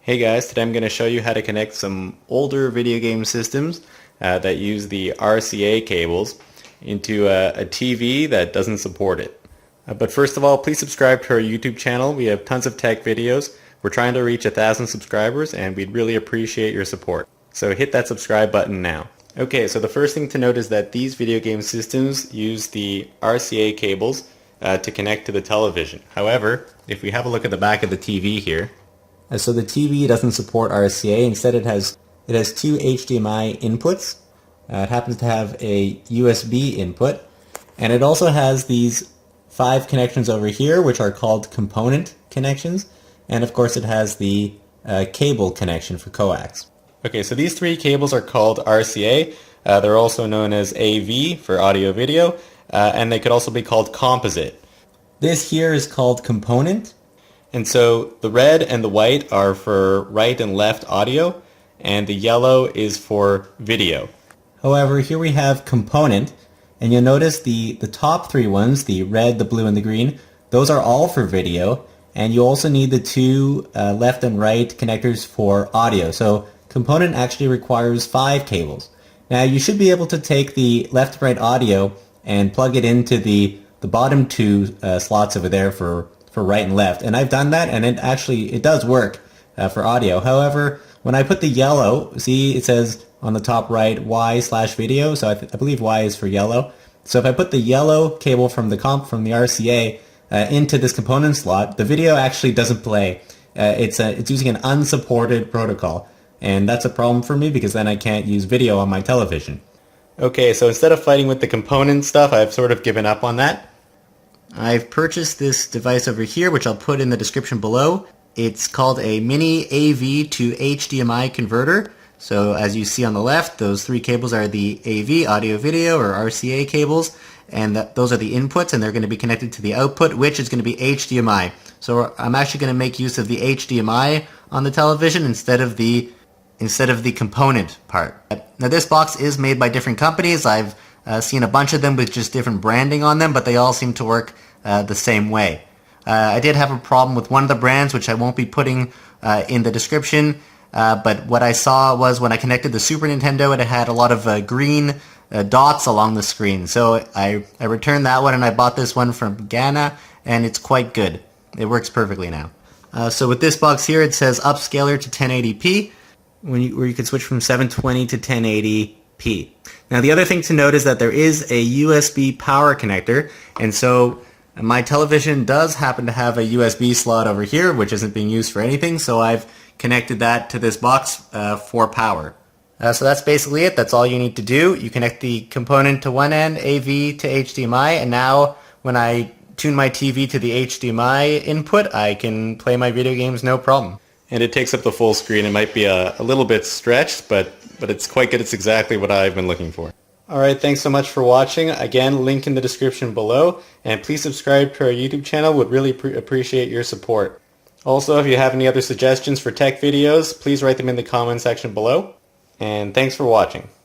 Hey guys, today I'm going to show you how to connect some older video game systems that use the RCA cables into a TV that doesn't support it. But first of all, please subscribe to our YouTube channel. We have tons of tech videos. We're trying to reach 1,000 subscribers and we'd really appreciate your support. So hit that subscribe button now. Okay, so the first thing to note is that these video game systems use the RCA cables to connect to the television. However, if we have a look at the back of the TV here, so the TV doesn't support RCA. Instead, it has two HDMI inputs. It happens to have a USB input, and it also has these 5 connections over here, which are called component connections, and of course it has the cable connection for coax. Okay, so these 3 cables are called RCA. They're also known as AV for audio video, and they could also be called composite. This here is called component. And so the red and the white are for right and left audio, and the yellow is for video. However, here we have component, and you'll notice the top 3 ones, the red, the blue, and the green, those are all for video, and you also need the 2 left and right connectors for audio. So component actually requires 5 cables. Now you should be able to take the left and right audio and plug it into the bottom 2 slots over there for right and left, and I've done that, and it does work for audio. However, when I put the yellow, see it says on the top right Y/video, so I believe Y is for yellow. So if I put the yellow cable from the RCA into this component slot, the video actually doesn't play. It's using an unsupported protocol, and that's a problem for me because then I can't use video on my television. Okay, so instead of fighting with the component stuff, I've sort of given up on that. I've purchased this device over here, which I'll put in the description below. It's called a mini AV to HDMI converter. So as you see on the left, those 3 cables are the AV, audio video, or RCA cables, and those are the inputs, and they're going to be connected to the output, which is going to be HDMI. So I'm actually going to make use of the HDMI on the television instead of the component part. Now this box is made by different companies. I've seen a bunch of them with just different branding on them, but they all seem to work the same way. I did have a problem with one of the brands, which I won't be putting in the description, but what I saw was when I connected the Super Nintendo, it had a lot of green dots along the screen. So I returned that one, and I bought this one from Ghana, and it's quite good. It works perfectly now. So with this box here, it says upscaler to 1080p, where you can switch from 720 to 1080p. Now the other thing to note is that there is a USB power connector, and so my television does happen to have a USB slot over here, which isn't being used for anything, so I've connected that to this box for power. So that's basically it. That's all you need to do. You connect the component to one end, AV to HDMI, and now when I tune my TV to the HDMI input, I can play my video games no problem. And it takes up the full screen. It might be a little bit stretched, but it's quite good. It's exactly what I've been looking for. Alright, thanks so much for watching. Again, link in the description below, and please subscribe to our YouTube channel. Would really appreciate your support. Also, if you have any other suggestions for tech videos, please write them in the comment section below. And thanks for watching.